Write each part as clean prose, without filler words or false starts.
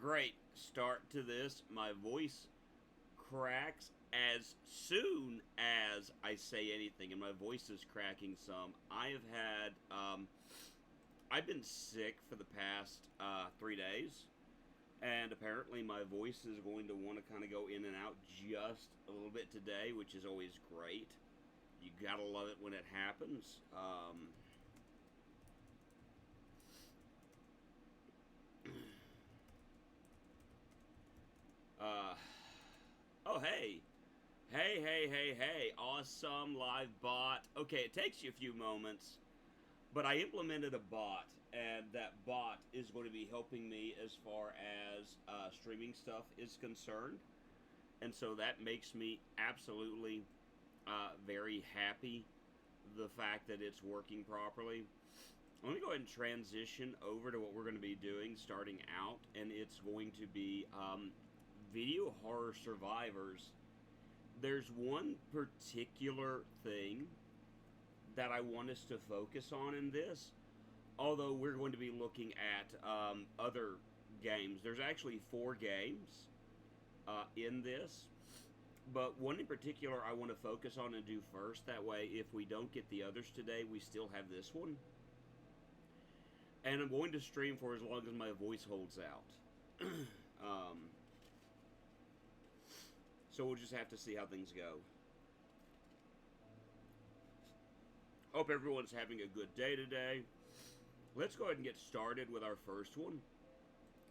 Great start to this. My voice cracks as soon as I say anything, and my voice is cracking some. I've been sick for the past 3 days, and apparently my voice is going to want to kind of go in and out just a little bit today, which is always great. You gotta love it when it happens. Uh, oh, hey. Hey. Awesome live bot. Okay, it takes you a few moments, but I implemented a bot, and that bot is going to be helping me as far as streaming stuff is concerned. And so that makes me absolutely very happy, the fact that it's working properly. Let me go ahead and transition over to what we're going to be doing starting out, and it's going to be video horror survivors. There's one particular thing that I want us to focus on in this, although we're going to be looking at other games. There's actually 4 games in this, but one in particular I want to focus on and do first. That way, if we don't get the others today, we still have this one. And I'm going to stream for as long as my voice holds out. So we'll just have to see how things go. Hope everyone's having a good day today. Let's go ahead and get started with our first one.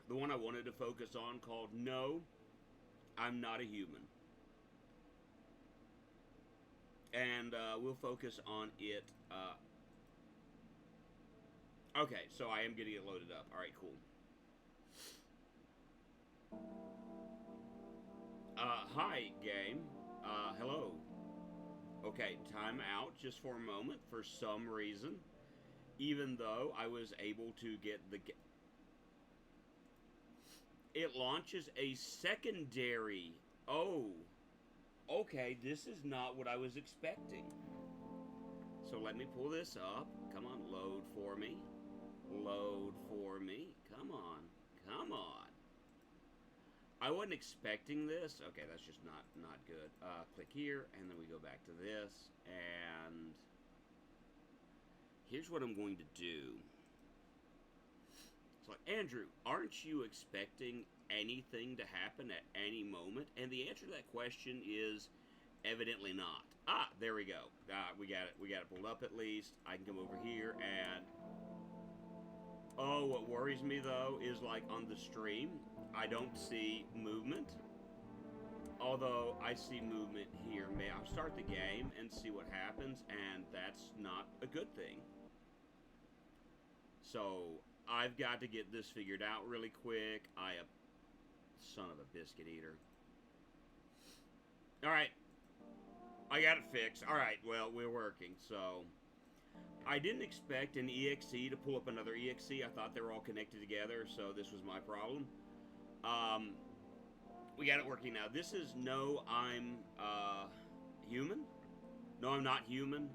The one I wanted to focus on, called No, I'm Not a Human. And we'll focus on it. Okay, so I am getting it loaded up. Alright, cool. Hi, game. Hello. Okay, time out just for a moment for some reason. Even though I was able to get the... It launches a secondary... Oh. Okay, this is not what I was expecting. So let me pull this up. Come on, load for me. Load for me. Come on. I wasn't expecting this. Okay, that's just not good. Click here, and then we go back to this. And here's what I'm going to do. It's like, Andrew, aren't you expecting anything to happen at any moment? And the answer to that question is evidently not. Ah, there we go. We got it pulled up at least. I can come over here and... Oh, what worries me though is, like, on the stream, I don't see movement. Although I see movement here. May I start the game and see what happens, and that's not a good thing. So I've got to get this figured out really quick. Son of a biscuit eater. Alright. I got it fixed. Alright, well, we're working, so... I didn't expect an EXE to pull up another EXE. I thought they were all connected together, so this was my problem. We got it working now. This is No, I'm Human. No, I'm Not Human.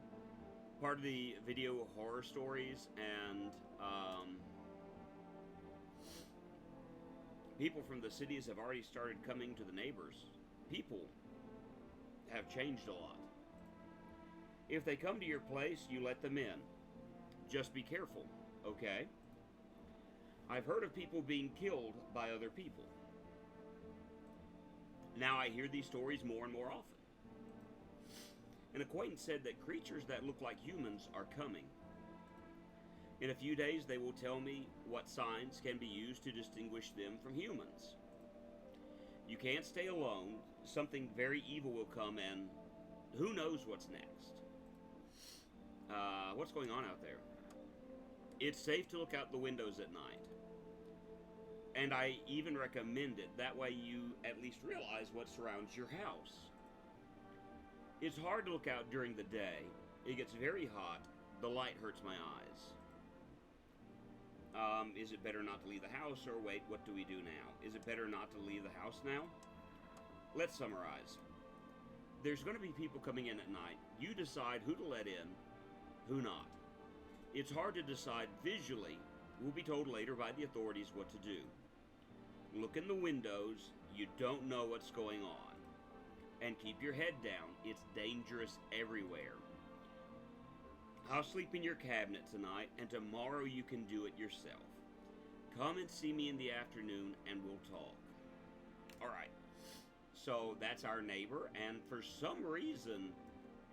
Part of the video horror stories, and people from the cities have already started coming to the neighbors. People have changed a lot. If they come to your place, you let them in. Just be careful, okay? I've heard of people being killed by other people. Now I hear these stories more and more often. An acquaintance said that creatures that look like humans are coming. In a few days, they will tell me what signs can be used to distinguish them from humans. You can't stay alone. Something very evil will come, and who knows what's next. What's going on out there? It's safe to look out the windows at night. And I even recommend it. That way you at least realize what surrounds your house. It's hard to look out during the day. It gets very hot. The light hurts my eyes. Is it better not to leave the house, or wait, what do we do now? Is it better not to leave the house now? Let's summarize. There's going to be people coming in at night. You decide who to let in, who not. It's hard to decide visually. We'll be told later by the authorities what to do. Look in the windows. You don't know what's going on. And keep your head down. It's dangerous everywhere. I'll sleep in your cabinet tonight, and tomorrow you can do it yourself. Come and see me in the afternoon, and we'll talk. Alright, so that's our neighbor, and for some reason,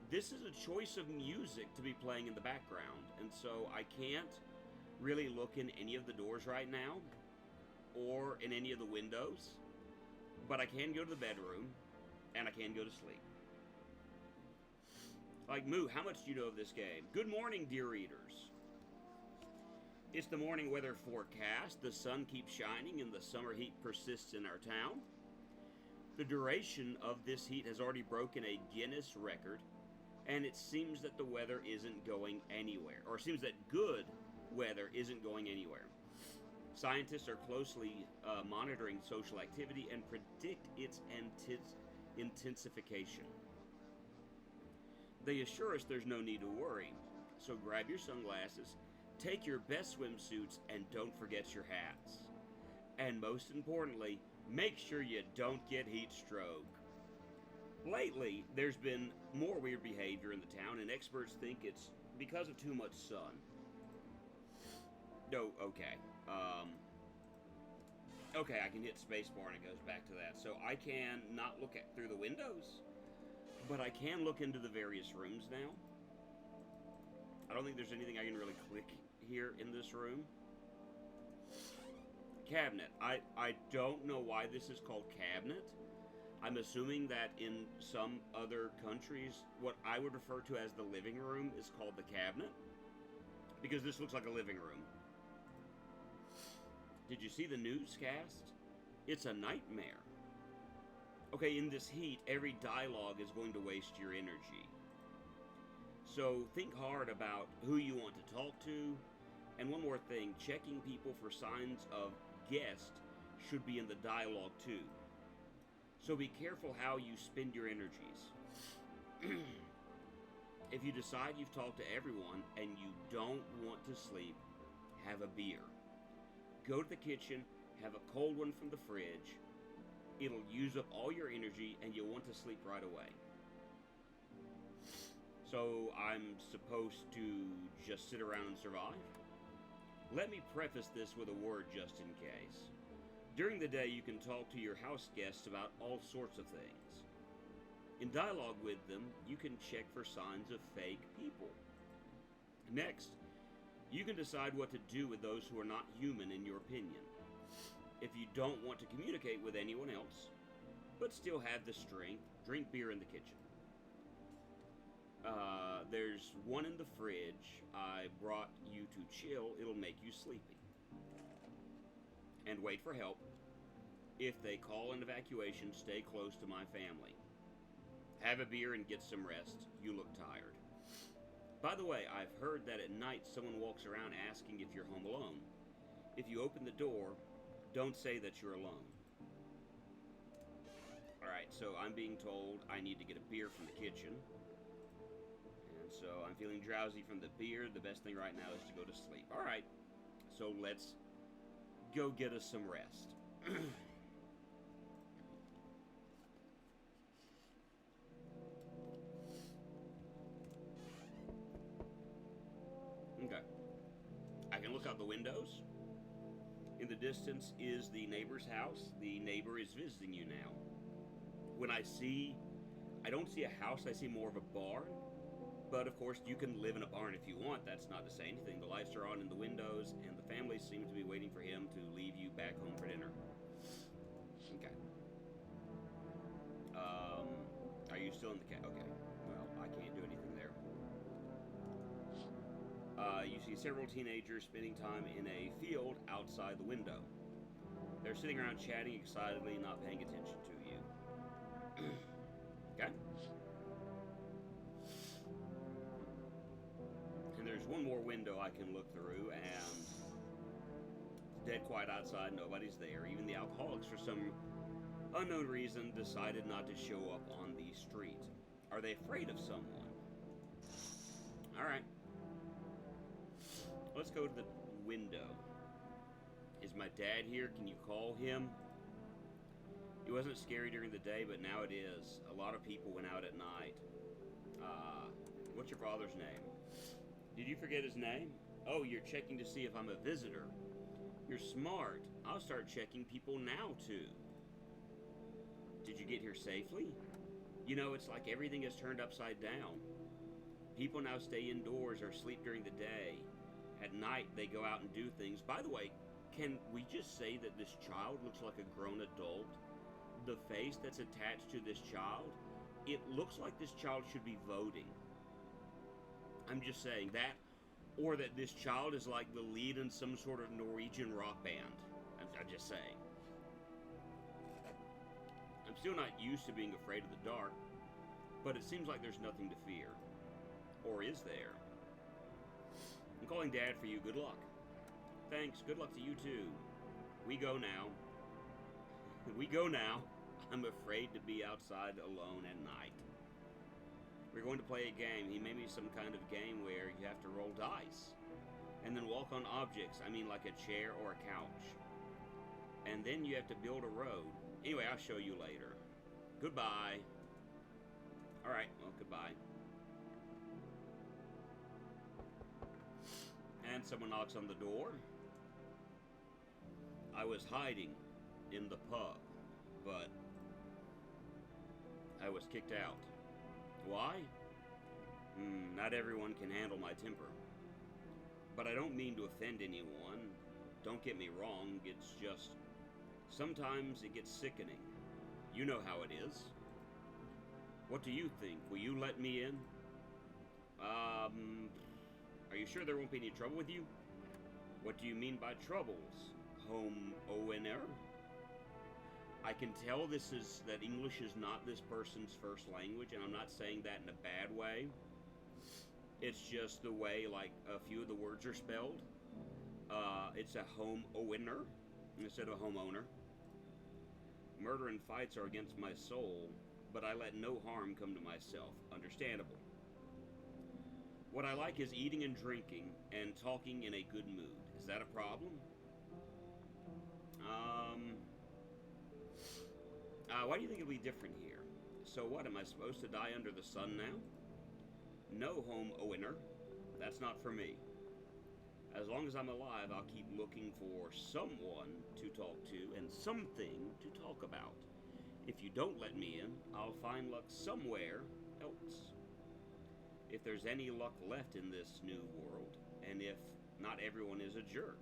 this is a choice of music to be playing in the background, and so I can't really look in any of the doors right now, or in any of the windows, but I can go to the bedroom, and I can go to sleep. Like, Moo, how much do you know of this game? Good morning, dear readers. It's the morning weather forecast. The sun keeps shining and the summer heat persists in our town. The duration of this heat has already broken a Guinness record, and it seems that the weather isn't going anywhere, or it seems that good weather isn't going anywhere. Scientists are closely monitoring social activity and predict its intensification. They assure us there's no need to worry, so grab your sunglasses, take your best swimsuits, and don't forget your hats. And most importantly, make sure you don't get heat stroke. Lately, there's been more weird behavior in the town, and experts think it's because of too much sun. No, okay. Okay, I can hit spacebar and it goes back to that. So I can not look through the windows, but I can look into the various rooms now. I don't think there's anything I can really click here in this room. Cabinet. I don't know why this is called cabinet. I'm assuming that in some other countries, what I would refer to as the living room is called the cabinet, because this looks like a living room. Did you see the newscast? It's a nightmare. Okay, in this heat, every dialogue is going to waste your energy. So think hard about who you want to talk to. And one more thing, checking people for signs of guest should be in the dialogue too. So be careful how you spend your energies. If you decide you've talked to everyone and you don't want to sleep, have a beer. Go to the kitchen, have a cold one from the fridge. It'll use up all your energy and you'll want to sleep right away. So I'm supposed to just sit around and survive? Let me preface this with a word just in case. During the day, you can talk to your house guests about all sorts of things. In dialogue with them, you can check for signs of fake people. Next, you can decide what to do with those who are not human in your opinion. If you don't want to communicate with anyone else, but still have the strength, drink beer in the kitchen. There's one in the fridge. I brought you to chill. It'll make you sleepy. And wait for help. If they call an evacuation, stay close to my family. Have a beer and get some rest. You look tired. By the way, I've heard that at night someone walks around asking if you're home alone. If you open the door, don't say that you're alone. Alright, so I'm being told I need to get a beer from the kitchen. And so I'm feeling drowsy from the beer. The best thing right now is to go to sleep. Alright, so let's go get us some rest. Okay. I can look out the windows. In the distance is the neighbor's house. The neighbor is visiting you now. When I don't see a house, I see more of a barn. But of course, you can live in a barn if you want. That's not to say anything. The lights are on in the windows, and the family seems to be waiting for him to leave you back home for dinner. Okay. Are you still in the okay. Well, I can't do anything there. You see several teenagers spending time in a field outside the window. They're sitting around chatting excitedly, not paying attention to you. Okay? And there's one more window I can look through, and it's dead quiet outside, nobody's there. Even the alcoholics, for some unknown reason, decided not to show up on the street. Are they afraid of someone? Alright. Let's go to the window. Is my dad here? Can you call him? It wasn't scary during the day, but now it is. A lot of people went out at night. What's your father's name? Did you forget his name? Oh, you're checking to see if I'm a visitor. You're smart. I'll start checking people now, too. Did you get here safely? You know, it's like everything is turned upside down. People now stay indoors or sleep during the day. At night, they go out and do things. By the way, can we just say that this child looks like a grown adult? The face that's attached to this child, it looks like this child should be voting. I'm just saying that, or that this child is like the lead in some sort of Norwegian rock band. I'm just saying. I'm still not used to being afraid of the dark, but it seems like there's nothing to fear. Or is there? I'm calling Dad for you. Good luck. Thanks. Good luck to you too. We go now. We go now. I'm afraid to be outside alone at night. We're going to play a game. He made me some kind of game where you have to roll dice. And then walk on objects. I mean like a chair or a couch. And then you have to build a road. Anyway, I'll show you later. Goodbye. Alright, well, goodbye. And someone knocks on the door. I was hiding in the pub, but I was kicked out. Why? Not everyone can handle my temper. But I don't mean to offend anyone. Don't get me wrong, it's just sometimes it gets sickening. You know how it is. What do you think? Will you let me in? Are you sure there won't be any trouble with you? What do you mean by troubles? Home owner? I can tell that English is not this person's first language, and I'm not saying that in a bad way. It's just the way, like, a few of the words are spelled. It's a home owner instead of a homeowner. Murder and fights are against my soul, but I let no harm come to myself. Understandable. What I like is eating and drinking and talking in a good mood. Is that a problem? Why do you think it'll be different here? So what, am I supposed to die under the sun now? No, home owner. That's not for me. As long as I'm alive, I'll keep looking for someone to talk to and something to talk about. If you don't let me in, I'll find luck somewhere else. If there's any luck left in this new world, and if not everyone is a jerk.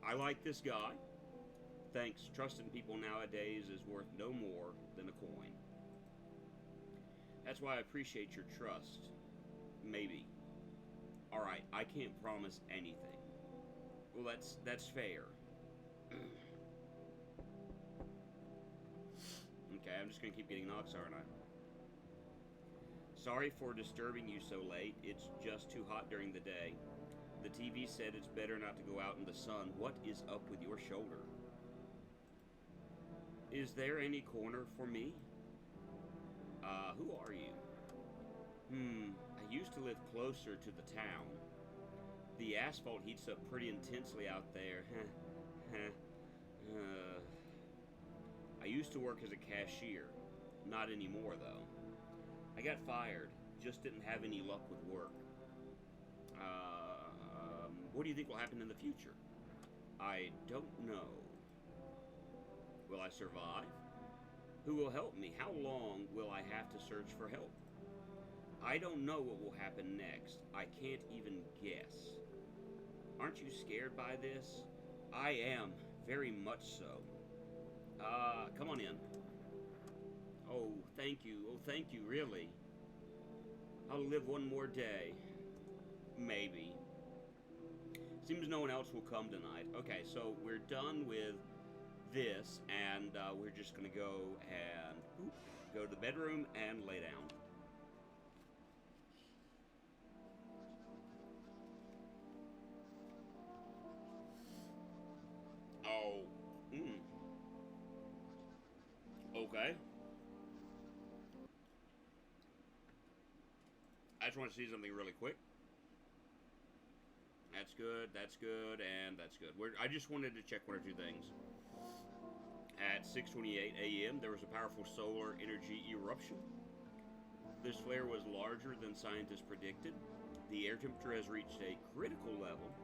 I like this guy. Thanks. Trusting people nowadays is worth no more than a coin. That's why I appreciate your trust. Maybe. Alright, I can't promise anything. Well, that's fair. Okay, I'm just gonna keep getting knocks, aren't I? Sorry for disturbing you so late. It's just too hot during the day. The TV said it's better not to go out in the sun. What is up with your shoulder? Is there any corner for me? Who are you? I used to live closer to the town. The asphalt heats up pretty intensely out there. I used to work as a cashier. Not anymore, though. I got fired. Just didn't have any luck with work. What do you think will happen in the future? I don't know. Will I survive? Who will help me? How long will I have to search for help? I don't know what will happen next. I can't even guess. Aren't you scared by this? I am, very much so. Come on in. Oh, thank you. Oh, thank you, really. I'll live one more day. Maybe. Seems no one else will come tonight. Okay, so we're done with this, and we're just gonna go and go to the bedroom and lay down. Oh, okay. I just want to see something really quick. That's good, and that's good. I just wanted to check one or two things. At 6:28 a.m., there was a powerful solar energy eruption. This flare was larger than scientists predicted. The air temperature has reached a critical level.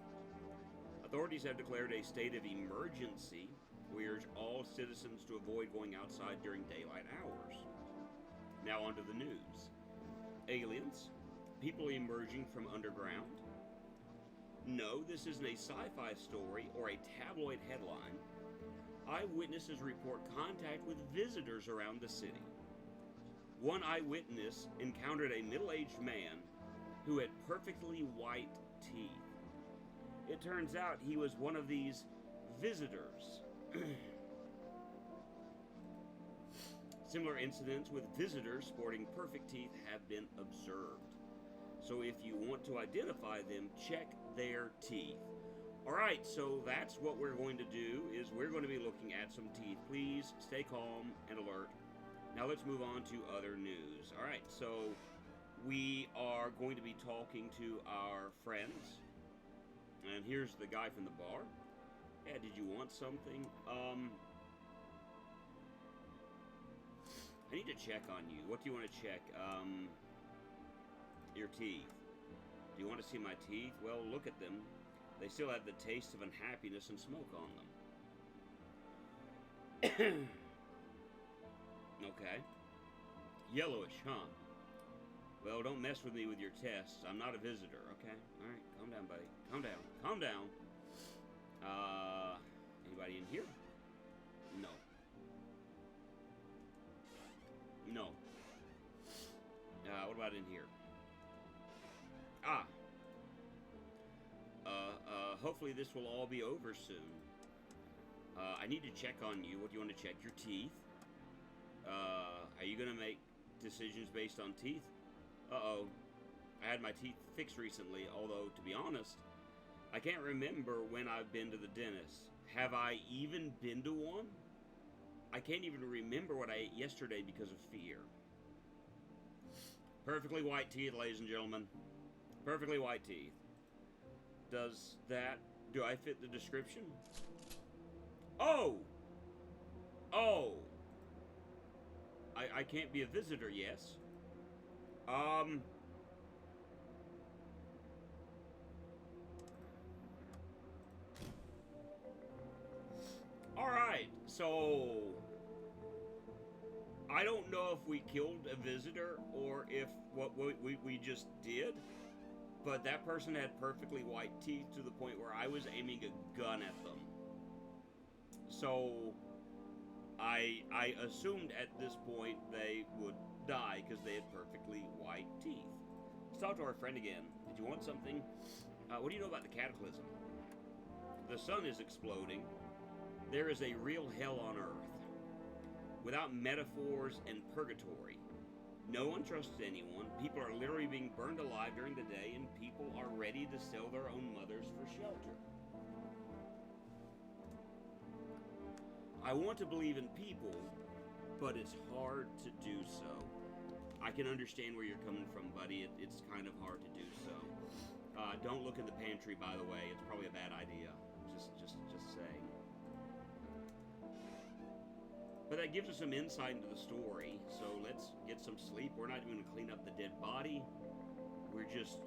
Authorities have declared a state of emergency. We urge all citizens to avoid going outside during daylight hours. Now on to the news. Aliens? People emerging from underground? No, this isn't a sci-fi story or a tabloid headline. Eyewitnesses report contact with visitors around the city. One eyewitness encountered a middle-aged man who had perfectly white teeth. It turns out he was one of these visitors. Similar incidents with visitors sporting perfect teeth have been observed. So if you want to identify them, check their teeth. Alright, so that's what we're going to do, is we're going to be looking at some teeth. Please stay calm and alert. Now let's move on to other news. Alright, so we are going to be talking to our friends. And here's the guy from the bar. Yeah, did you want something? I need to check on you. What do you want to check? Your teeth. Do you want to see my teeth? Well, look at them. They still have the taste of unhappiness and smoke on them. Okay. Yellowish, huh? Well, don't mess with me with your tests. I'm not a visitor, okay? Alright, calm down, buddy. Calm down. Calm down. Anybody in here? No. No. What about in here? Ah. Hopefully this will all be over soon. I need to check on you. What do you want to check? Your teeth. Are you gonna make decisions based on teeth? Uh-oh. I had my teeth fixed recently, although, to be honest, I can't remember when I've been to the dentist. Have I even been to one? I can't even remember what I ate yesterday because of fear. Perfectly white teeth, ladies and gentlemen. Perfectly white teeth. Do I fit the description? Oh! Oh! I can't be a visitor, yes? Alright, so I don't know if we killed a visitor or if what we just did, but that person had perfectly white teeth to the point where I was aiming a gun at them. So I assumed at this point they would die because they had perfectly white teeth. Let's talk to our friend again. Did you want something? What do you know about the cataclysm? The sun is exploding. There is a real hell on earth. Without metaphors and purgatory. No one trusts anyone. People are literally being burned alive during the day, and people are ready to sell their own mothers for shelter. I want to believe in people, but it's hard to do so. I can understand where you're coming from, buddy. It's kind of hard to do so. Don't look in the pantry, by the way. It's probably a bad idea. Just saying. But that gives us some insight into the story, so let's get some sleep. We're not even going to clean up the dead body. We're just,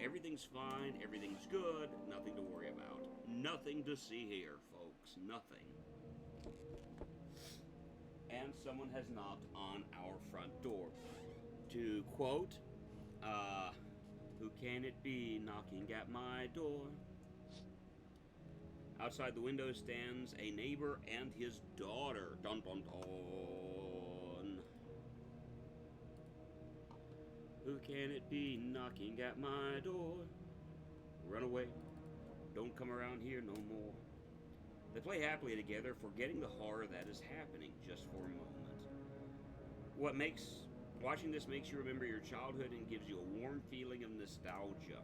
everything's fine, everything's good, nothing to worry about. Nothing to see here, folks. Nothing. And someone has knocked on our front door. To quote, who can it be knocking at my door? Outside the window stands a neighbor and his daughter. Dun dun dun. Who can it be knocking at my door? Run away. Don't come around here no more. They play happily together, forgetting the horror that is happening just for a moment. Watching this makes you remember your childhood and gives you a warm feeling of nostalgia.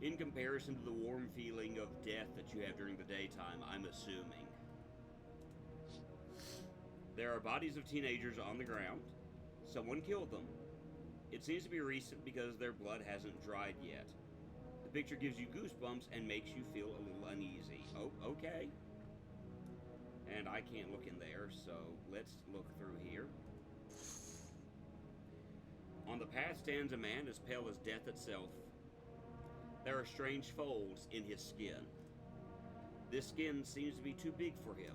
In comparison to the warm feeling of death that you have during the daytime, I'm assuming. There are bodies of teenagers on the ground. Someone killed them. It seems to be recent because their blood hasn't dried yet. The picture gives you goosebumps and makes you feel a little uneasy. Oh, okay. And I can't look in there, so let's look through here. On the path stands a man as pale as death itself. There are strange folds in his skin. This skin seems to be too big for him.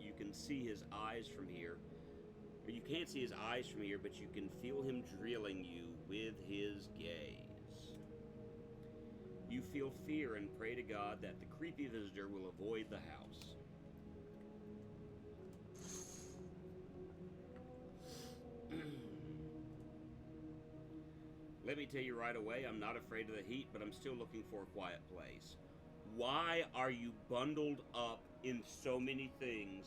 You can see his eyes from here. Or you can't see his eyes from here, but you can feel him drilling you with his gaze. You feel fear and pray to God that the creepy visitor will avoid the house. Let me tell you right away, I'm not afraid of the heat, but I'm still looking for a quiet place. Why are you bundled up in so many things?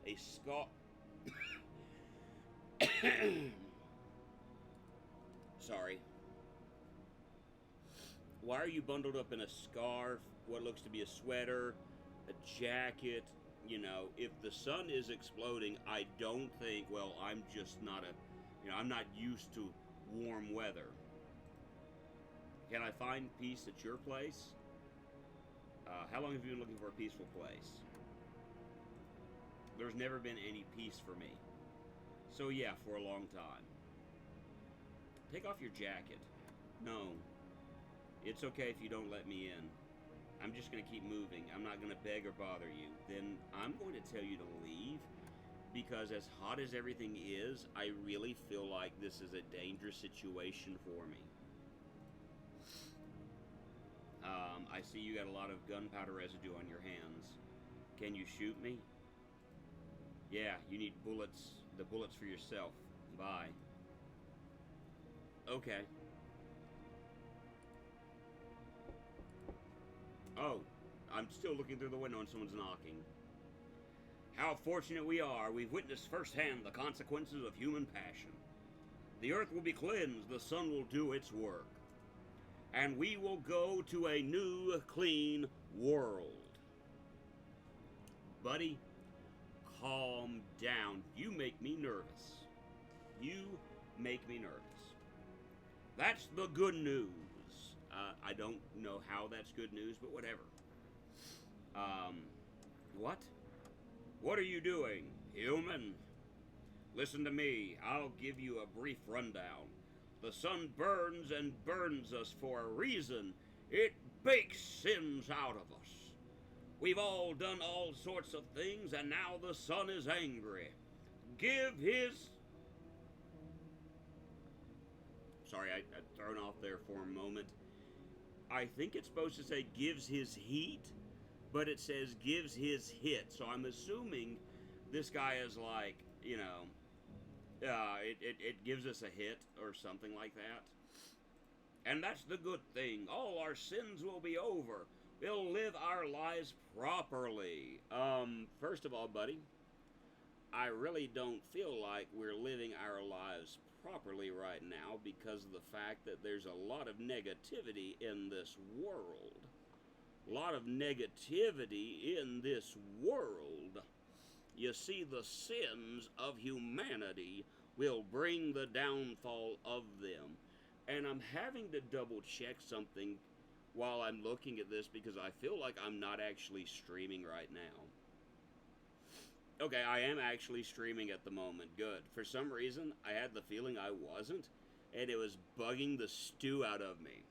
A scar... Sorry. Why are you bundled up in a scarf, what looks to be a sweater, a jacket? You know, if the sun is exploding, I don't think, well, I'm just not I'm not used to warm weather. Can I find peace at your place? How long have you been looking for a peaceful place? There's never been any peace for me. So yeah, for a long time. Take off your jacket. No. It's okay if you don't let me in. I'm just going to keep moving. I'm not going to beg or bother you. Then I'm going to tell you to leave, because as hot as everything is, I really feel like this is a dangerous situation for me. I see you got a lot of gunpowder residue on your hands. Can you shoot me? Yeah, you need bullets. The bullets for yourself. Bye. Okay. Oh, I'm still looking through the window and someone's knocking. How fortunate we are. We've witnessed firsthand the consequences of human passion. The earth will be cleansed. The sun will do its work. And we will go to a new, clean world. Buddy, calm down. You make me nervous. You make me nervous. That's the good news. I don't know how that's good news, but whatever. What? What are you doing, human? Listen to me. I'll give you a brief rundown. The sun burns and burns us for a reason. It bakes sins out of us. We've all done all sorts of things, and now the sun is angry. Give his... Sorry, I'd thrown off there for a moment. I think it's supposed to say gives his heat, but it says gives his hit. So I'm assuming this guy is like, it gives us a hit or something like that. And that's the good thing. All our sins will be over. We'll live our lives properly. First of all, buddy, I really don't feel like we're living our lives properly right now because of the fact that there's a lot of negativity in this world. A lot of negativity in this world. You see, the sins of humanity will bring the downfall of them. And I'm having to double check something while I'm looking at this because I feel like I'm not actually streaming right now. Okay, I am actually streaming at the moment. Good. For some reason, I had the feeling I wasn't, and it was bugging the stew out of me.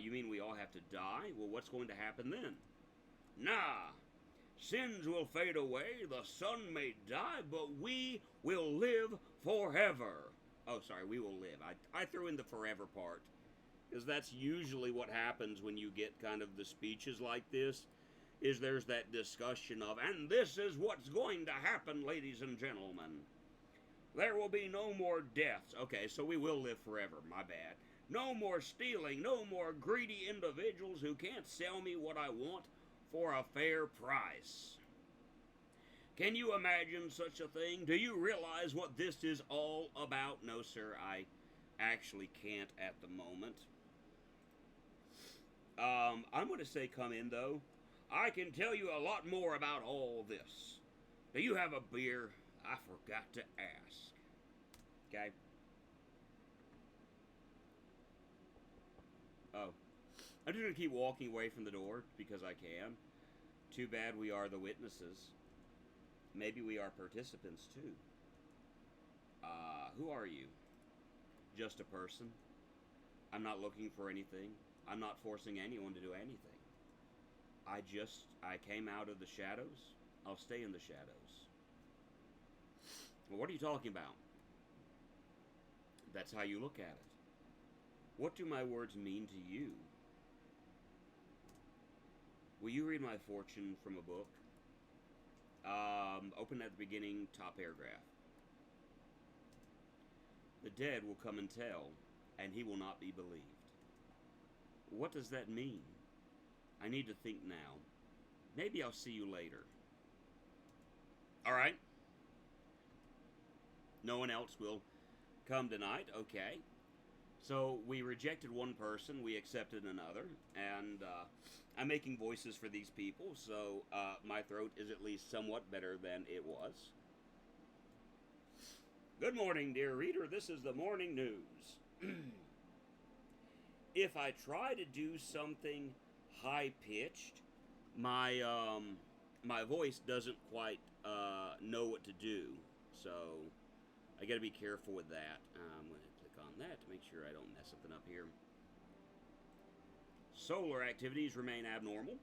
You mean we all have to die? Well, what's going to happen then? Nah. Sins will fade away, the sun may die, but we will live forever. Oh, sorry, we will live. I threw in the forever part, because that's usually what happens when you get kind of the speeches like this, is there's that discussion of, and this is what's going to happen, ladies and gentlemen. There will be no more deaths. Okay, so we will live forever, my bad. No more stealing, no more greedy individuals who can't sell me what I want for a fair price. Can you imagine such a thing? Do you realize what this is all about? No, sir, I actually can't at the moment. I'm going to say come in, though. I can tell you a lot more about all this. Do you have a beer? I forgot to ask. Okay. Oh. I'm just going to keep walking away from the door because I can. Too bad we are the witnesses. Maybe we are participants too. Who are you? Just a person. I'm not looking for anything. I'm not forcing anyone to do anything. I came out of the shadows. I'll stay in the shadows. Well, what are you talking about? That's how you look at it. What do my words mean to you? Will you read my fortune from a book? Open at the beginning, top paragraph. The dead will come and tell, and he will not be believed. What does that mean? I need to think now. Maybe I'll see you later. All right. No one else will come tonight. Okay. So we rejected one person, we accepted another, and I'm making voices for these people, so my throat is at least somewhat better than it was. Good morning, dear reader. This is the morning news. If I try to do something high-pitched, my voice doesn't quite know what to do, so I got to be careful with that. I'm going to click on that to make sure I don't mess something up here. Solar activities remain abnormal,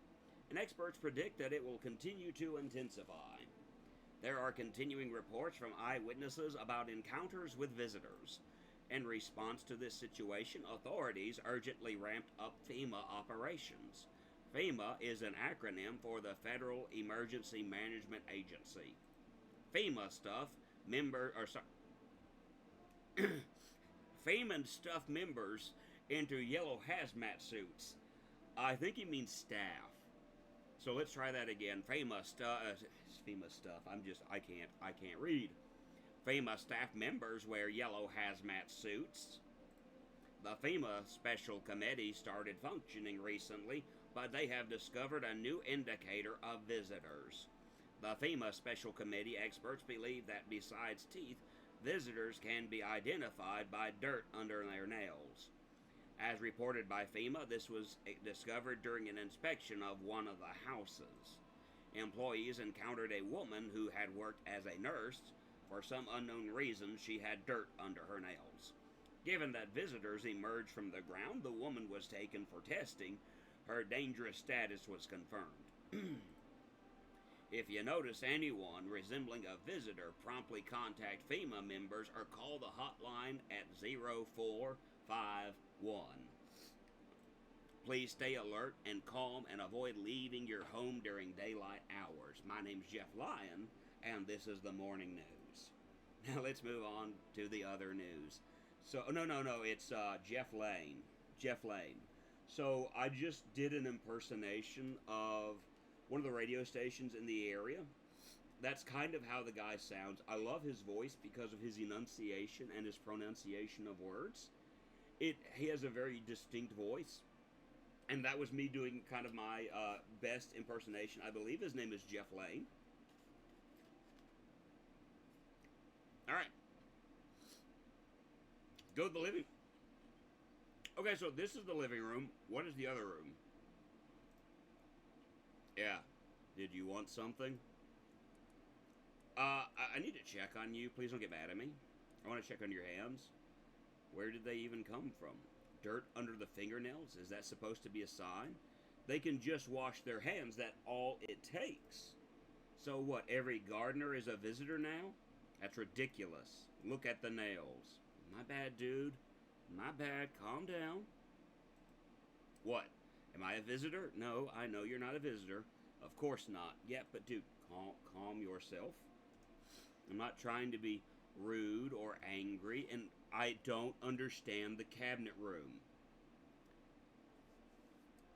and experts predict that it will continue to intensify. There are continuing reports from eyewitnesses about encounters with visitors. In response to this situation, authorities urgently ramped up FEMA operations. FEMA is an acronym for the Federal Emergency Management Agency. FEMA stuff FEMA stuffed members into yellow hazmat suits. I think he means staff. So let's try that again. FEMA stuff. I can't read. FEMA staff members wear yellow hazmat suits. The FEMA Special Committee started functioning recently, but they have discovered a new indicator of visitors. The FEMA Special Committee experts believe that besides teeth, visitors can be identified by dirt under their nails. As reported by FEMA, this was discovered during an inspection of one of the houses. Employees encountered a woman who had worked as a nurse. For some unknown reason, she had dirt under her nails. Given that visitors emerged from the ground, the woman was taken for testing. Her dangerous status was confirmed. If you notice anyone resembling a visitor, promptly contact FEMA members or call the hotline at 0451. Please stay alert and calm and avoid leaving your home during daylight hours. My name's Jeff Lyon, and this is the morning news. Now let's move on to the other news. So, no, it's Jeff Lane. Jeff Lane. So I just did an impersonation of one of the radio stations in the area. That's kind of how the guy sounds. I love his voice because of his enunciation and his pronunciation of words. He has a very distinct voice. And that was me doing kind of my best impersonation. I believe his name is Jeff Lane. All right. Go to the living. Okay, so this is the living room. What is the other room? Yeah. Did you want something? I need to check on you. Please don't get mad at me. I want to check on your hands. Where did they even come from? Dirt under the fingernails? Is that supposed to be a sign? They can just wash their hands. That's all it takes. So what, every gardener is a visitor now? That's ridiculous. Look at the nails. My bad, dude. My bad. Calm down. What? Am I a visitor? No, I know you're not a visitor. Of course not. Yeah, but dude, calm yourself. I'm not trying to be rude or angry, and I don't understand the cabinet room.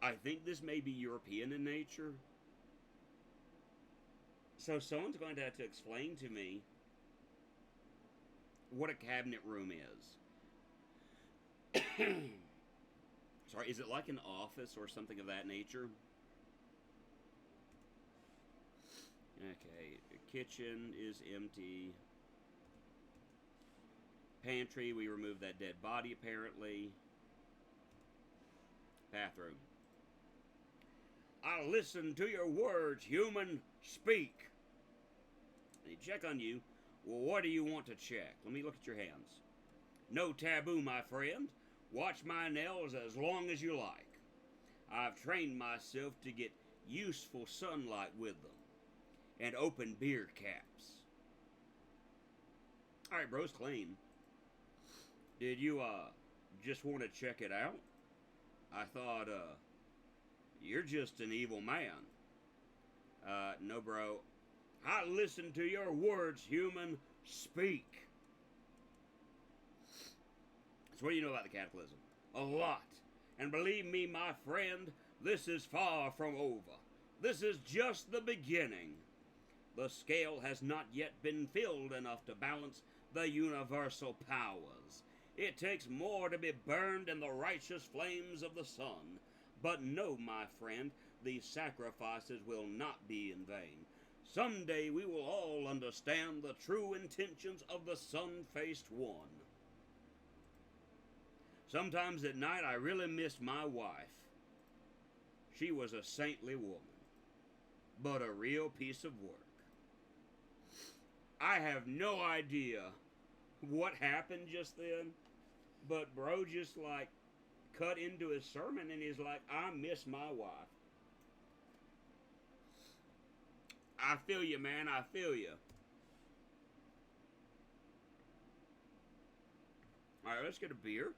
I think this may be European in nature. So someone's going to have to explain to me what a cabinet room is. Sorry, is it like an office or something of that nature? Okay, the kitchen is empty. Pantry, we removed that dead body apparently. Bathroom. I listen to your words, human. Speak. They check on you. Well, what do you want to check? Let me look at your hands. No taboo, my friend. Watch my nails as long as you like. I've trained myself to get useful sunlight with them and open beer caps. Alright, bro's clean. Did you, just want to check it out? I thought, you're just an evil man. No, bro. I listen to your words, human. Speak. So what do you know about the Cataclysm? A lot. And believe me, my friend, this is far from over. This is just the beginning. The scale has not yet been filled enough to balance the universal powers. It takes more to be burned in the righteous flames of the sun. But know, my friend, these sacrifices will not be in vain. Someday we will all understand the true intentions of the sun-faced one. Sometimes at night I really miss my wife. She was a saintly woman, but a real piece of work. I have no idea what happened just then, but bro just like cut into his sermon and he's like, I miss my wife. I feel you, man. I feel you. All right, let's get a beer.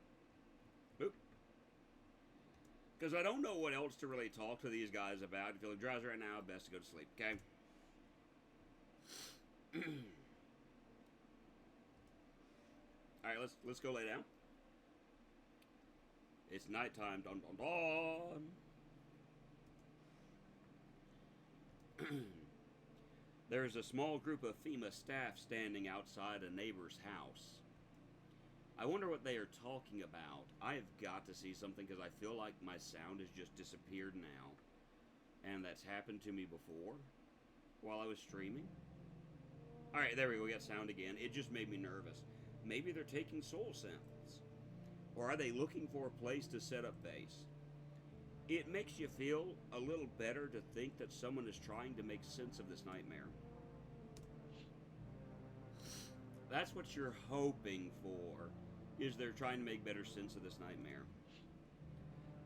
Because I don't know what else to really talk to these guys about. If you're drowsy right now, best to go to sleep, okay? All right, let's go lay down. It's nighttime. Dun dun dun. There's a small group of FEMA staff standing outside a neighbor's house. I wonder what they are talking about. I have got to see something because I feel like my sound has just disappeared now. And that's happened to me before while I was streaming. Alright, there we go. We got sound again. It just made me nervous. Maybe they're taking soul samples. Or are they looking for a place to set up base? It makes you feel a little better to think that someone is trying to make sense of this nightmare. That's what you're hoping for, is they're trying to make better sense of this nightmare.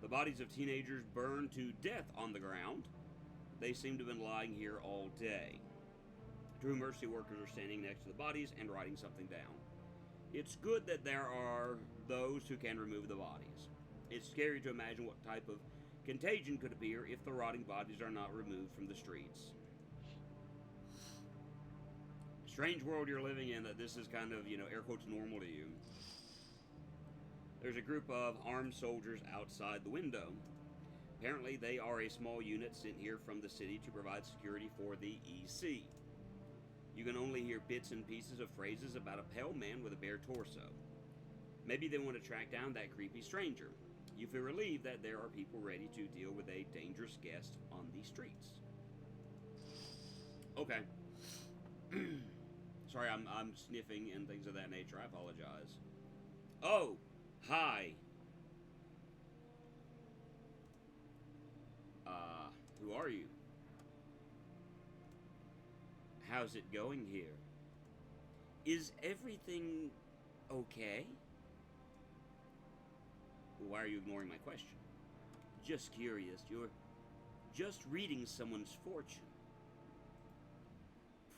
The bodies of teenagers burned to death on the ground. They seem to have been lying here all day. True Mercy workers are standing next to the bodies and writing something down. It's good that there are those who can remove the bodies. It's scary to imagine what type of contagion could appear if the rotting bodies are not removed from the streets. Strange world you're living in that this is kind of, air quotes, normal to you. There's a group of armed soldiers outside the window. Apparently they are a small unit sent here from the city to provide security for the EC. You can only hear bits and pieces of phrases about a pale man with a bare torso. Maybe they want to track down that creepy stranger. You feel relieved that there are people ready to deal with a dangerous guest on the streets. Okay. Sorry, I'm sniffing and things of that nature. I apologize. Oh, hi. Who are you? How's it going here? Is everything okay? Why are you ignoring my question? Just curious. You're just reading someone's fortune.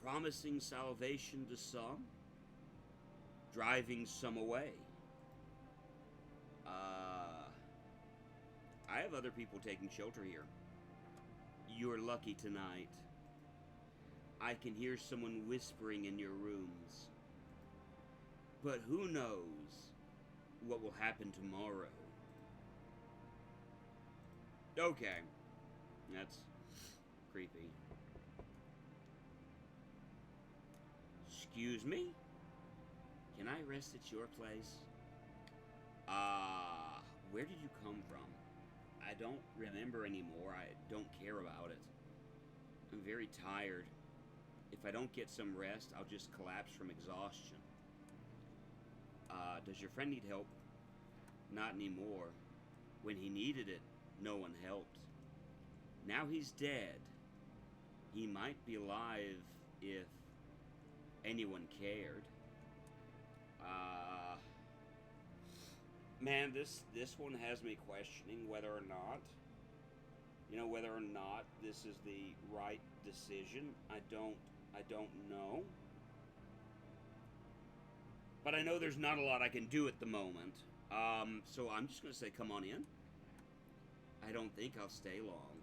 Promising salvation to some, driving some away. I have other people taking shelter here. You're lucky tonight. I can hear someone whispering in your rooms. But who knows what will happen tomorrow? Okay. That's creepy. Excuse me? Can I rest at your place? Where did you come from? I don't remember anymore. I don't care about it. I'm very tired. If I don't get some rest, I'll just collapse from exhaustion. Does your friend need help? Not anymore. When he needed it, no one helped. Now he's dead. He might be alive if anyone cared. Uh, Man, this one has me questioning whether or not, whether or not this is the right decision. I don't know. But I know there's not a lot I can do at the moment. So I'm just gonna say, come on in. I don't think I'll stay long.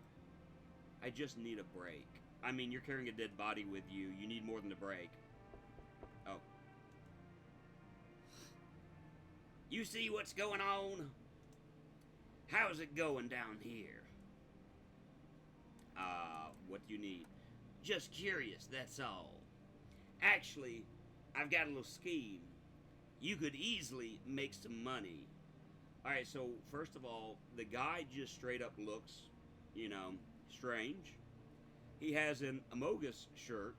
I just need a break. I mean, you're carrying a dead body with you. You need more than a break. Oh. You see what's going on? How's it going down here? What do you need? Just curious, that's all. Actually, I've got a little scheme. You could easily make some money. Alright, so first of all, the guy just straight up looks, strange. He has an Amogus shirt,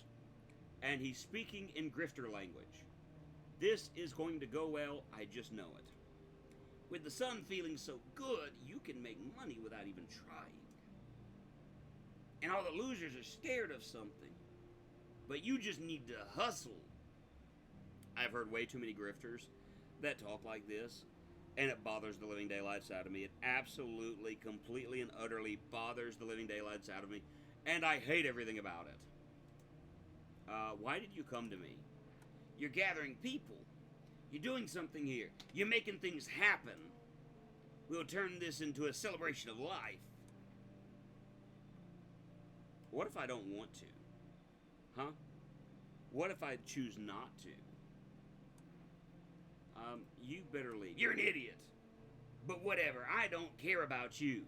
and he's speaking in grifter language. This is going to go well, I just know it. With the sun feeling so good, you can make money without even trying. And all the losers are scared of something. But you just need to hustle. I've heard way too many grifters that talk like this, and it bothers the living daylights out of me. It absolutely, completely, and utterly bothers the living daylights out of me, and I hate everything about it. Why did you come to me? You're gathering people. You're doing something here. You're making things happen. We'll turn this into a celebration of life. What if I don't want to? Huh? What if I choose not to? You better leave. You're an idiot. But whatever, I don't care about you.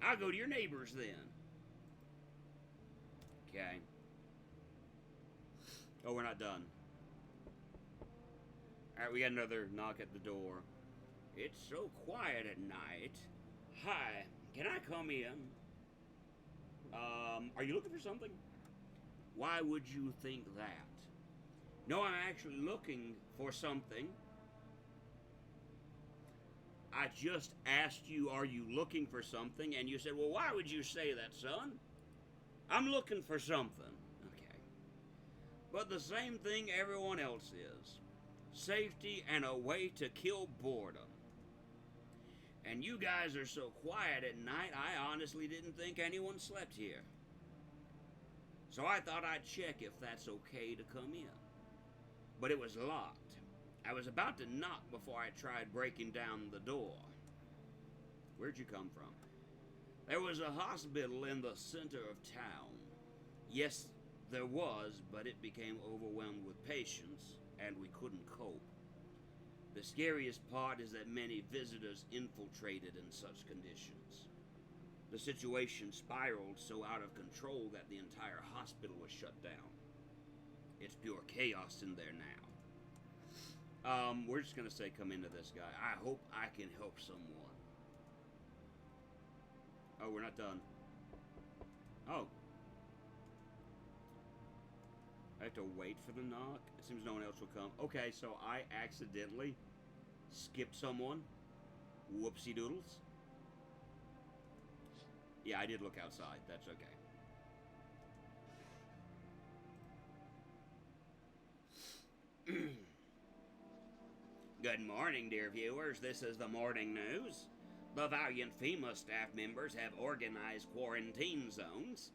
I'll go to your neighbors then. Okay. Oh, we're not done. Alright, we got another knock at the door. It's so quiet at night. Hi, can I come in? Are you looking for something? Why would you think that? No, I'm actually looking for something. I just asked you, are you looking for something? And you said, well, why would you say that, son? I'm looking for something. Okay. But the same thing everyone else is. Safety and a way to kill boredom. And you guys are so quiet at night, I honestly didn't think anyone slept here. So I thought I'd check if that's okay to come in. But it was locked. I was about to knock before I tried breaking down the door. Where'd you come from? There was a hospital in the center of town. Yes, there was, but it became overwhelmed with patients, and we couldn't cope. The scariest part is that many visitors infiltrated in such conditions. The situation spiraled so out of control that the entire hospital was shut down. It's pure chaos in there now. We're just gonna say come into this guy. I hope I can help someone. Oh, we're not done. Oh. I have to wait for the knock? It seems no one else will come. Okay, so I accidentally skipped someone. Whoopsie doodles. Yeah, I did look outside. That's okay. Good morning, dear viewers. This is the morning news. The valiant FEMA staff members have organized quarantine zones.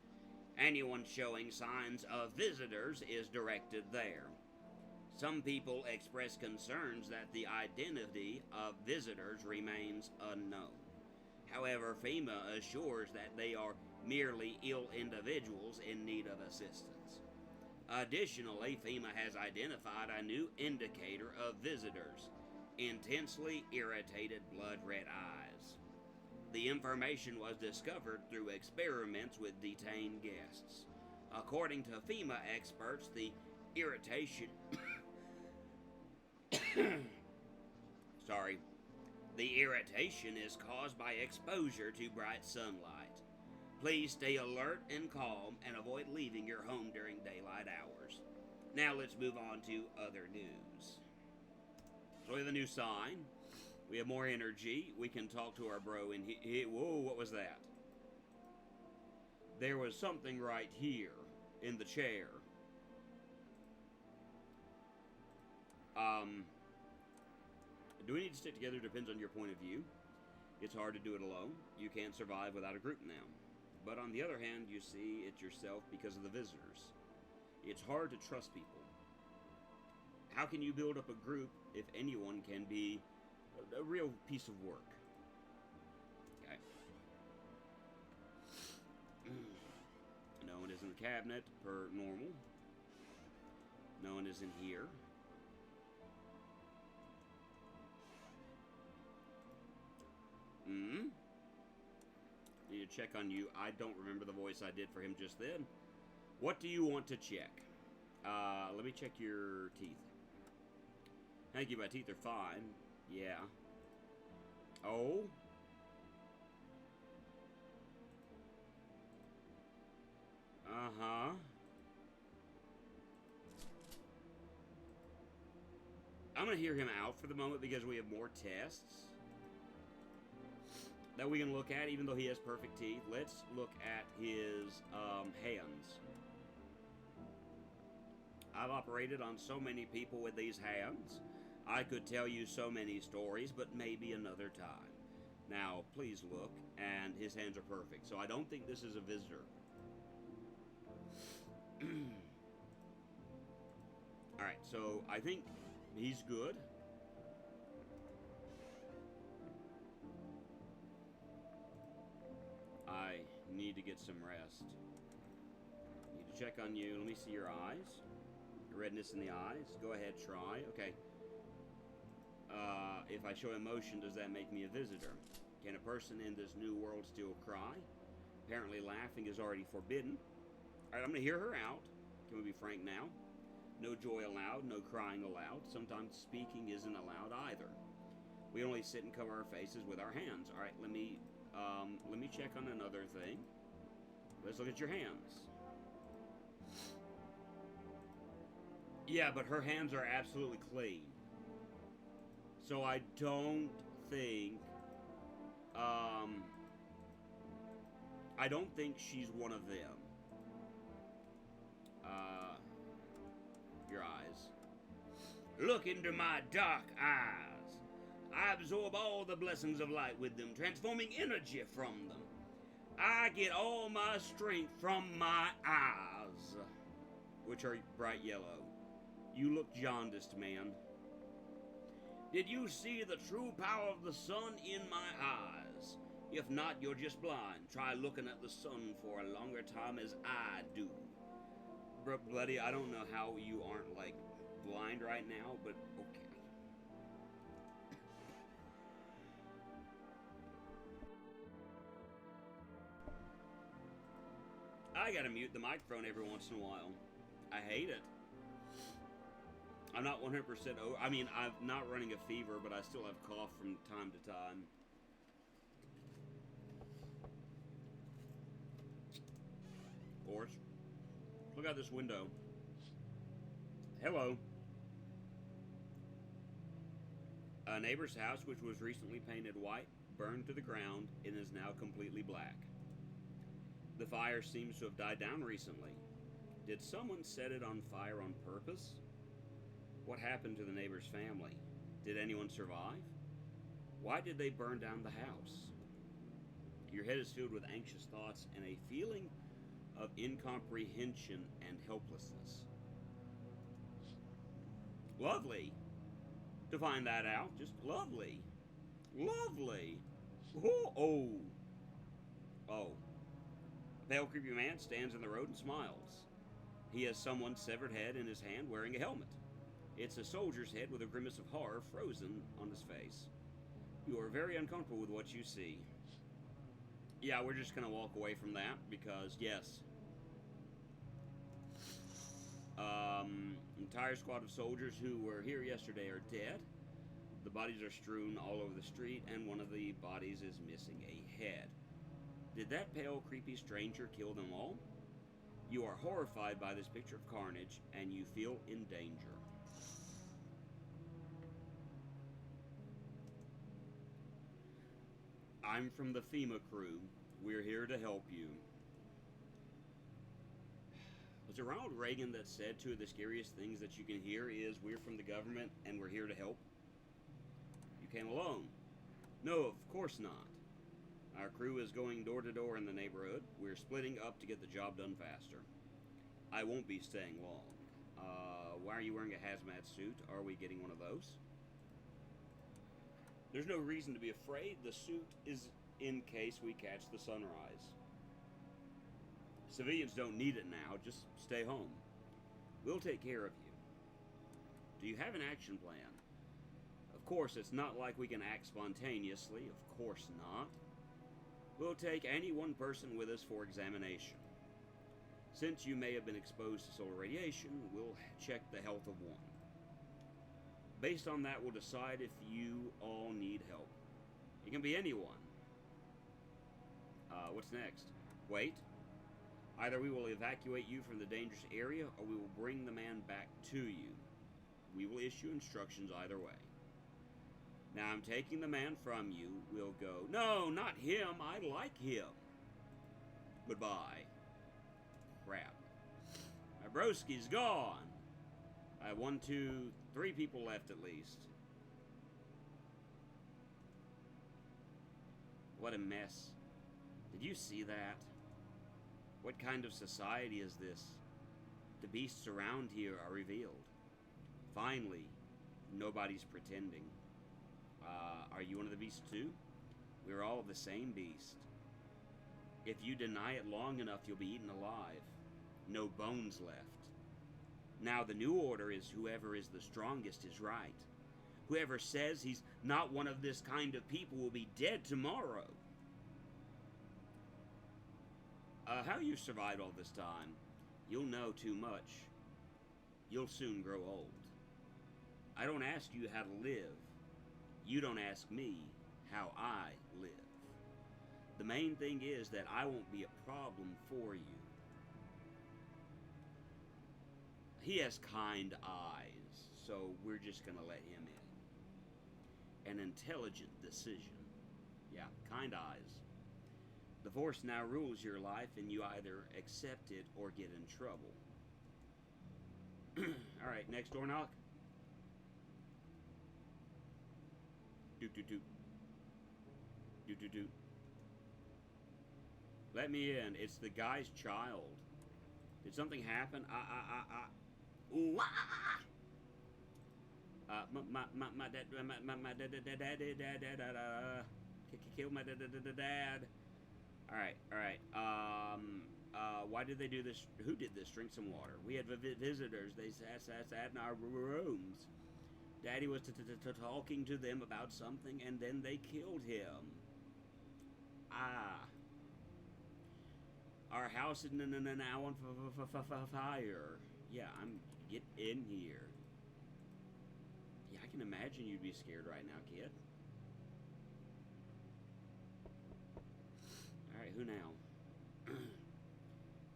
Anyone showing signs of visitors is directed there. Some people express concerns that the identity of visitors remains unknown. However, FEMA assures that they are merely ill individuals in need of assistance. Additionally, FEMA has identified a new indicator of visitors: intensely irritated blood red eyes. The information was discovered through experiments with detained guests. According to FEMA experts, the irritation the irritation is caused by exposure to bright sunlight. Please stay alert and calm and avoid leaving your home during daylight hours. Now let's move on to other news. So we have a new sign. We have more energy. We can talk to our bro in here. Whoa, what was that? There was something right here in the chair. Do we need to stick together? Depends on your point of view. It's hard to do it alone. You can't survive without a group now. But on the other hand, you see it yourself because of the visitors. It's hard to trust people. How can you build up a group if anyone can be a real piece of work? Okay. No one is in the cabinet, per normal. No one is in here. Need to check on you. I don't remember the voice I did for him just then. What do you want to check? Let me check your teeth. Thank you, my teeth are fine. Yeah. Oh? Uh-huh. I'm gonna hear him out for the moment because we have more tests that we can look at, even though he has perfect teeth. Let's look at his hands. I've operated on so many people with these hands. I could tell you so many stories, but maybe another time. Now, please look, and his hands are perfect. So I don't think this is a visitor. Alright, so I think he's good. I need to get some rest. Need to check on you. Let me see your eyes. Redness in the eyes. Go ahead, try. Okay. If I show emotion, does that make me a visitor? Can a person in this new world still cry? Apparently laughing is already forbidden. Alright, I'm going to hear her out. Can we be frank now? No joy allowed, no crying allowed. Sometimes speaking isn't allowed either. We only sit and cover our faces with our hands. Alright, let me check on another thing. Let's look at your hands. Yeah, but her hands are absolutely clean. So I don't think, she's one of them. Your eyes. Look into my dark eyes. I absorb all the blessings of light with them, transforming energy from them. I get all my strength from my eyes, which are bright yellow. You look jaundiced, man. Did you see the true power of the sun in my eyes? If not, you're just blind. Try looking at the sun for a longer time as I do. Buddy, I don't know how you aren't, like, blind right now, but okay. I gotta mute the microphone every once in a while. I hate it. I'm not 100% over. I mean, I'm not running a fever, but I still have cough from time to time. Orange. Look out this window. Hello. A neighbor's house, which was recently painted white, burned to the ground and is now completely black. The fire seems to have died down recently. Did someone set it on fire on purpose? What happened to the neighbor's family? Did anyone survive? Why did they burn down the house? Your head is filled with anxious thoughts and a feeling of incomprehension and helplessness. Lovely to find that out. Just lovely. Lovely. Oh. A pale, creepy man stands in the road and smiles. He has someone's severed head in his hand wearing a helmet. It's a soldier's head with a grimace of horror frozen on his face. You are very uncomfortable with what you see. Yeah, we're just going to walk away from that because, yes. Entire squad of soldiers who were here yesterday are dead. The bodies are strewn all over the street, and one of the bodies is missing a head. Did that pale, creepy stranger kill them all? You are horrified by this picture of carnage, and you feel in danger. I'm from the FEMA crew. We're here to help you. Was it Ronald Reagan that said two of the scariest things that you can hear is, "We're from the government and we're here to help"? You came alone. No, of course not. Our crew is going door to door in the neighborhood. We're splitting up to get the job done faster. I won't be staying long. Why are you wearing a hazmat suit? Are we getting one of those? There's no reason to be afraid. The suit is in case we catch the sunrise. Civilians don't need it now. Just stay home. We'll take care of you. Do you have an action plan? Of course, it's not like we can act spontaneously. Of course not. We'll take any one person with us for examination. Since you may have been exposed to solar radiation, we'll check the health of one. Based on that, we'll decide if you all need help. It can be anyone. What's next? Wait. Either we will evacuate you from the dangerous area, or we will bring the man back to you. We will issue instructions either way. Now I'm taking the man from you. We'll go. No, not him. I like him. Goodbye. Crap. My broski's gone. I have 1, 2, 3 people left at least. What a mess. Did you see that? What kind of society is this? The beasts around here are revealed. Finally, nobody's pretending. Are you one of the beasts too? We're all the same beast. If you deny it long enough, you'll be eaten alive. No bones left. Now the new order is whoever is the strongest is right. Whoever says he's not one of this kind of people will be dead tomorrow. How you survived all this time? You'll know too much. You'll soon grow old. I don't ask you how to live. You don't ask me how I live. The main thing is that I won't be a problem for you. He has kind eyes, so we're just gonna let him in. An intelligent decision. Yeah, kind eyes. The Force now rules your life, and you either accept it or get in trouble. Alright, next door knock. Doot doot doot. Doot doot doot. Let me in. It's the guy's child. Did something happen? Ooh, my dad killed my dad. All right. Why did they do this? Who did this? Drink some water. We had visitors. They sat in our rooms. Daddy was talking to them about something, and then they killed him. Our house is now on fire. Yeah, get in here. Yeah, I can imagine you'd be scared right now, kid. Alright, who now?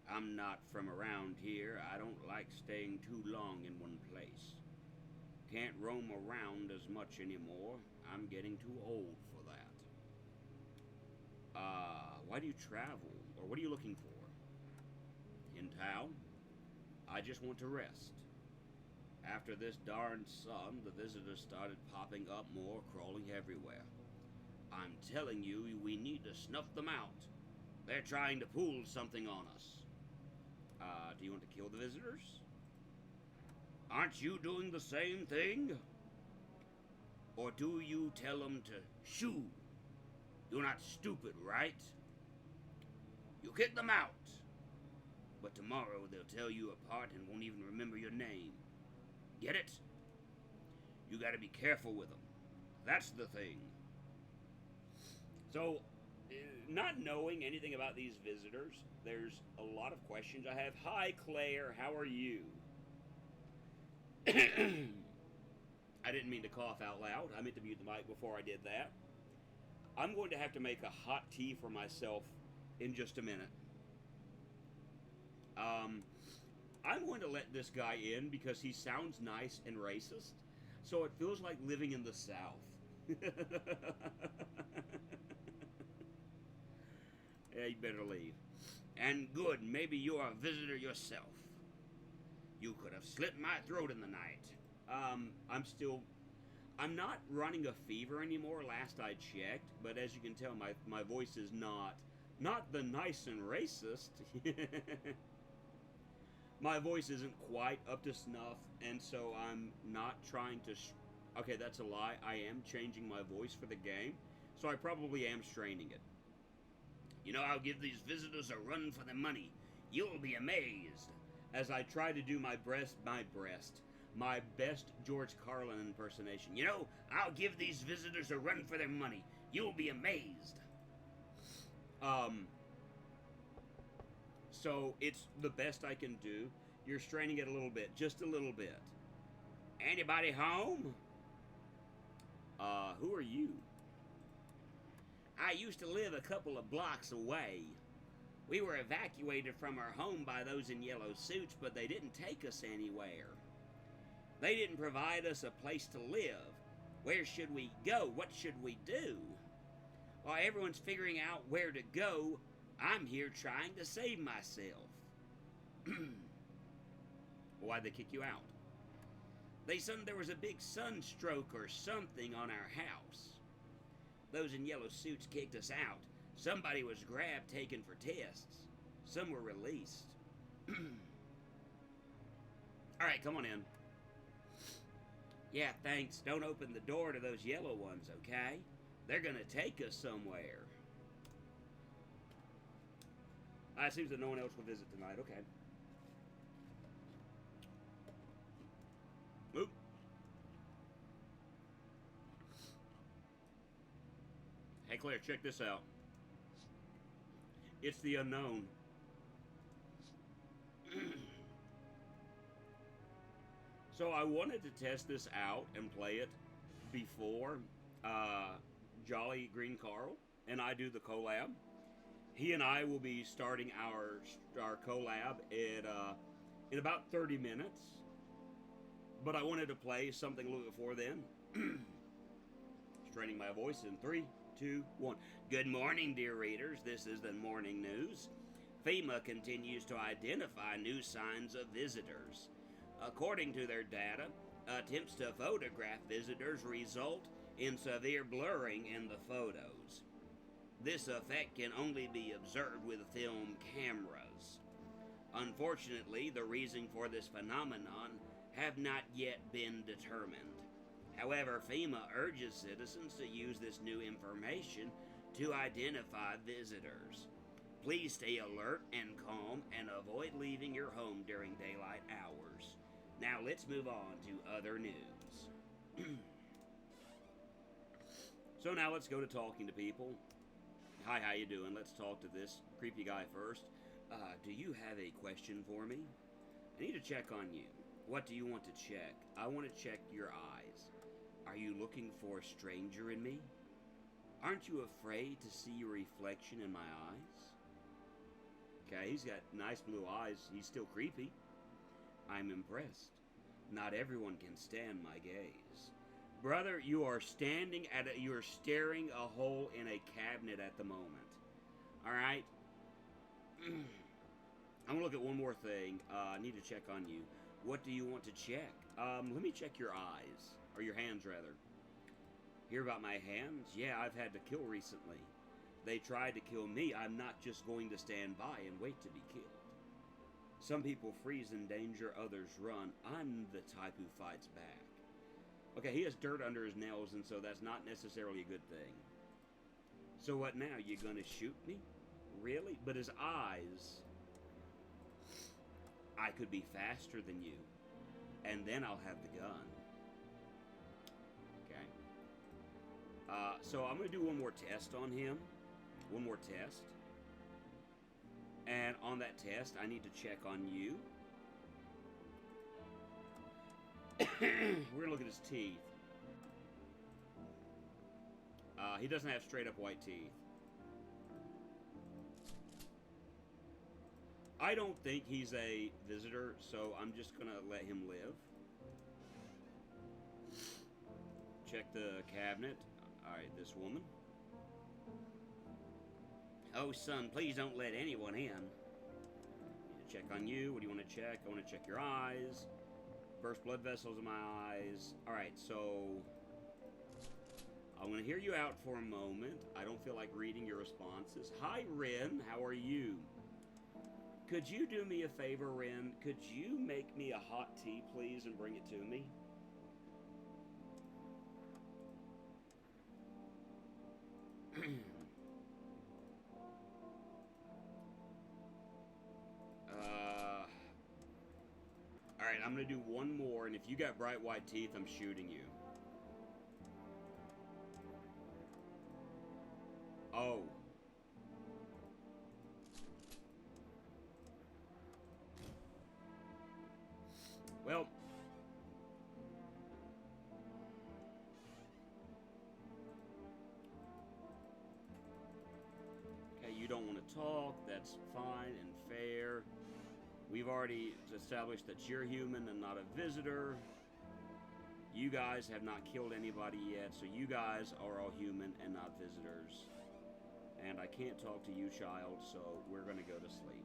I'm not from around here. I don't like staying too long in one place. Can't roam around as much anymore. I'm getting too old for that. Why do you travel? Or what are you looking for? In town? I just want to rest. After this darn sun, the visitors started popping up more, crawling everywhere. I'm telling you, we need to snuff them out. They're trying to pull something on us. Do you want to kill the visitors? Aren't you doing the same thing? Or do you tell them to shoo? You're not stupid, right? You kick them out. But tomorrow they'll tell you apart and won't even remember your name. Get it? You gotta be careful with them. That's the thing. So, not knowing anything about these visitors, there's a lot of questions I have. Hi, Claire. How are you? I didn't mean to cough out loud. I meant to mute the mic before I did that. I'm going to have to make a hot tea for myself in just a minute. I'm going to let this guy in because he sounds nice and racist, so it feels like living in the South. Yeah, you better leave. And good, maybe you're a visitor yourself. You could have slit my throat in the night. I'm not running a fever anymore, last I checked, but as you can tell, my voice is not the nice and racist. My voice isn't quite up to snuff, and so I'm not trying to... Okay, that's a lie. I am changing my voice for the game, so I probably am straining it. You know, I'll give these visitors a run for their money. You'll be amazed. As I try to do my best George Carlin impersonation. You know, I'll give these visitors a run for their money. You'll be amazed. So it's the best I can do. You're straining it a little bit, just a little bit. Anybody home? Who are you? I used to live a couple of blocks away. We were evacuated from our home by those in yellow suits, but they didn't take us anywhere. They didn't provide us a place to live. Where should we go? What should we do? While everyone's figuring out where to go, I'm here trying to save myself. Why'd they kick you out? They said there was a big sunstroke or something on our house. Those in yellow suits kicked us out. Somebody was grabbed, taken for tests. Some were released. Alright, come on in. Yeah, thanks. Don't open the door to those yellow ones, okay? They're gonna take us somewhere. It seems that no one else will visit tonight. Okay. Oop. Hey, Claire, check this out. It's the unknown. So I wanted to test this out and play it before Jolly Green Carl and I do the collab. He and I will be starting our collab in about 30 minutes. But I wanted to play something a little before then. Straining my voice in 3, 2, 1. Good morning, dear readers. This is the morning news. FEMA continues to identify new signs of visitors. According to their data, attempts to photograph visitors result in severe blurring in the photos. This effect can only be observed with film cameras. Unfortunately, the reason for this phenomenon have not yet been determined. However, FEMA urges citizens to use this new information to identify visitors. Please stay alert and calm and avoid leaving your home during daylight hours. Now let's move on to other news. So now let's go to talking to people. Hi, how you doing? Let's talk to this creepy guy first. Do you have a question for me? I need to check on you. What do you want to check? I want to check your eyes. Are you looking for a stranger in me? Aren't you afraid to see your reflection in my eyes? Okay, he's got nice blue eyes. He's still creepy. I'm impressed. Not everyone can stand my gaze. Brother, you are you're staring a hole in a cabinet at the moment. Alright? I'm gonna look at one more thing. I need to check on you. What do you want to check? Let me check your eyes. Or your hands, rather. Hear about my hands? Yeah, I've had to kill recently. They tried to kill me. I'm not just going to stand by and wait to be killed. Some people freeze in danger, others run. I'm the type who fights back. Okay, he has dirt under his nails, and so that's not necessarily a good thing. So what now? You gonna shoot me? Really? But his eyes... I could be faster than you. And then I'll have the gun. Okay. So I'm going to do one more test on him. One more test. And on that test, I need to check on you. We're going to look at his teeth. He doesn't have straight up white teeth. I don't think he's a visitor, so I'm just going to let him live. Check the cabinet. Alright, this woman. Oh, son, please don't let anyone in. Check on you. What do you want to check? I want to check your eyes. Burst blood vessels in my eyes. Alright, so I'm going to hear you out for a moment. I don't feel like reading your responses. Hi, Ren. How are you? Could you do me a favor, Ren? Could you make me a hot tea, please, and bring it to me? Alright, I'm going to do one more, and if you got bright white teeth, I'm shooting you. Oh. Well. Okay, you don't want to talk. That's fine and fair. We've already established that you're human and not a visitor. You guys have not killed anybody yet, so you guys are all human and not visitors. And I can't talk to you, child, so we're going to go to sleep.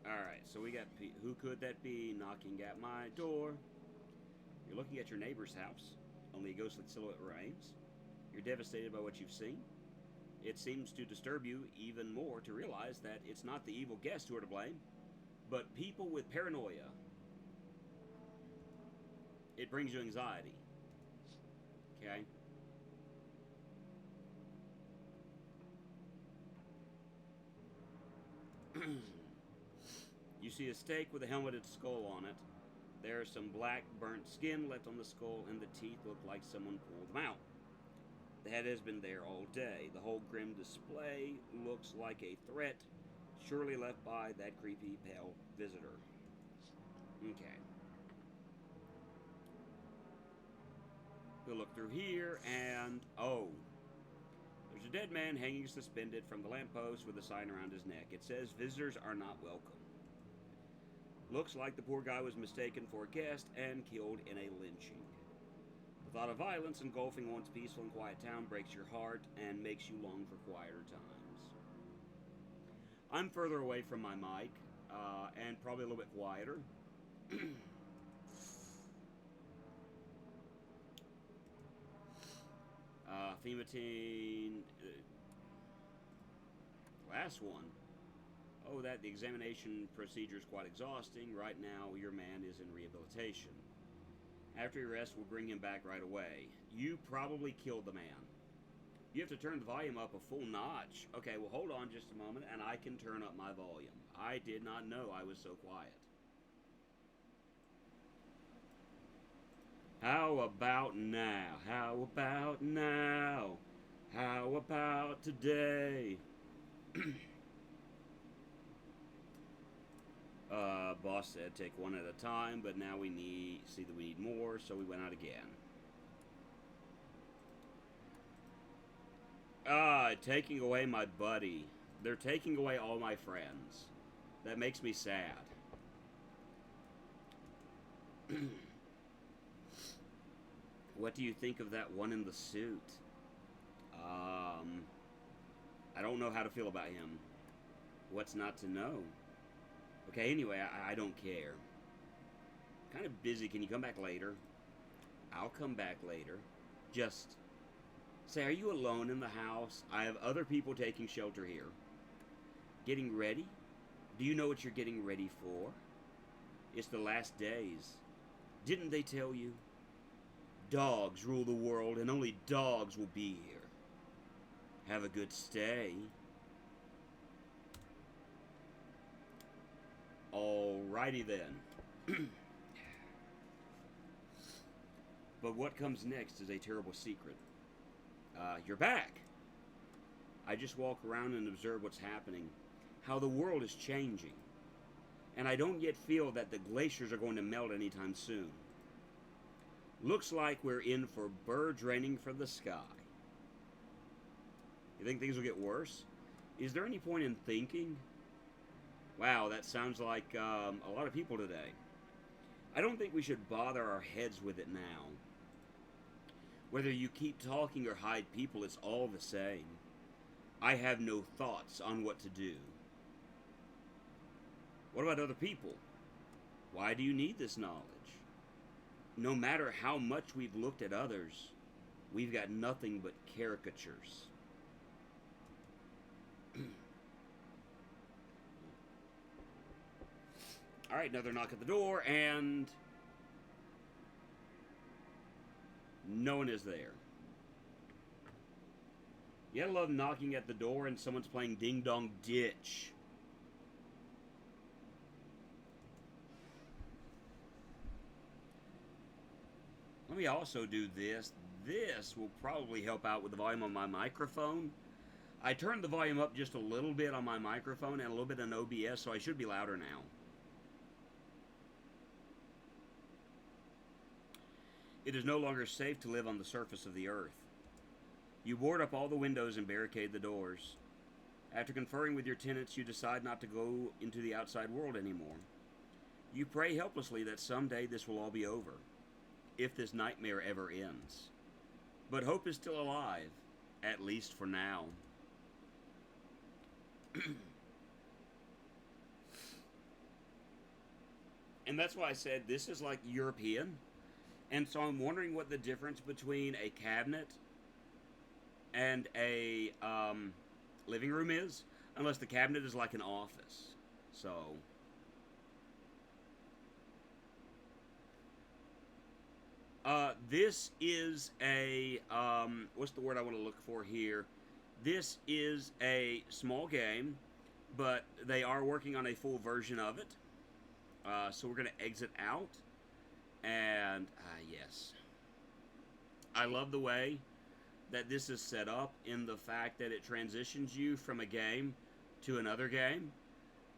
Alright, so we got who could that be knocking at my door? You're looking at your neighbor's house. Only a ghostly silhouette remains. You're devastated by what you've seen. It seems to disturb you even more to realize that it's not the evil guests who are to blame, but people with paranoia. It brings you anxiety. Okay? You see a stake with a helmeted skull on it. There's some black, burnt skin left on the skull, and the teeth look like someone pulled them out. The head has been there all day. The whole grim display looks like a threat, surely left by that creepy, pale visitor. Okay. We'll look through here, and oh. There's a dead man hanging suspended from the lamppost with a sign around his neck. It says, "Visitors are not welcome." Looks like the poor guy was mistaken for a guest and killed in a lynching. The thought of violence engulfing one's peaceful and quiet town breaks your heart and makes you long for quieter times. I'm further away from my mic, and probably a little bit quieter. Thematine. Last one. Oh, the examination procedure is quite exhausting. Right now, your man is in rehabilitation. After he rests, we'll bring him back right away. You probably killed the man. You have to turn the volume up a full notch. Okay, well, hold on just a moment, and I can turn up my volume. I did not know I was so quiet. How about now? How about now? How about today? Boss said take one at a time, but now we see that we need more, so we went out again. Taking away my buddy. They're taking away all my friends. That makes me sad. What do you think of that one in the suit? I don't know how to feel about him. What's not to know? Okay, anyway, I don't care. Kind of busy. Can you come back later? I'll come back later. Just say, are you alone in the house? I have other people taking shelter here. Getting ready? Do you know what you're getting ready for? It's the last days. Didn't they tell you? Dogs rule the world, and only dogs will be here. Have a good stay. Alrighty then. But what comes next is a terrible secret. You're back. I just walk around and observe what's happening. How the world is changing. And I don't yet feel that the glaciers are going to melt anytime soon. Looks like we're in for birds raining from the sky. You think things will get worse? Is there any point in thinking? Wow, that sounds like a lot of people today. I don't think we should bother our heads with it now. Whether you keep talking or hide people, it's all the same. I have no thoughts on what to do. What about other people? Why do you need this knowledge? No matter how much we've looked at others, we've got nothing but caricatures. Alright, another knock at the door, and no one is there. You gotta love knocking at the door and someone's playing Ding Dong Ditch. Let me also do this. This will probably help out with the volume on my microphone. I turned the volume up just a little bit on my microphone and a little bit on OBS, so I should be louder now. It is no longer safe to live on the surface of the earth. You board up all the windows and barricade the doors. After conferring with your tenants, you decide not to go into the outside world anymore. You pray helplessly that someday this will all be over, if this nightmare ever ends. But hope is still alive, at least for now. And that's why I said this is like European. And so I'm wondering what the difference between a cabinet and a living room is. Unless the cabinet is like an office. So this is a, what's the word I want to look for here? This is a small game, but they are working on a full version of it. So we're going to exit out. And, yes. I love the way that this is set up in the fact that it transitions you from a game to another game.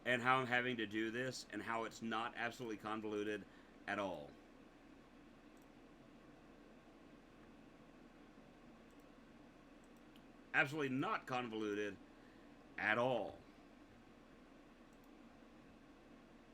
And how I'm having to do this and how it's not absolutely convoluted at all. Absolutely not convoluted at all.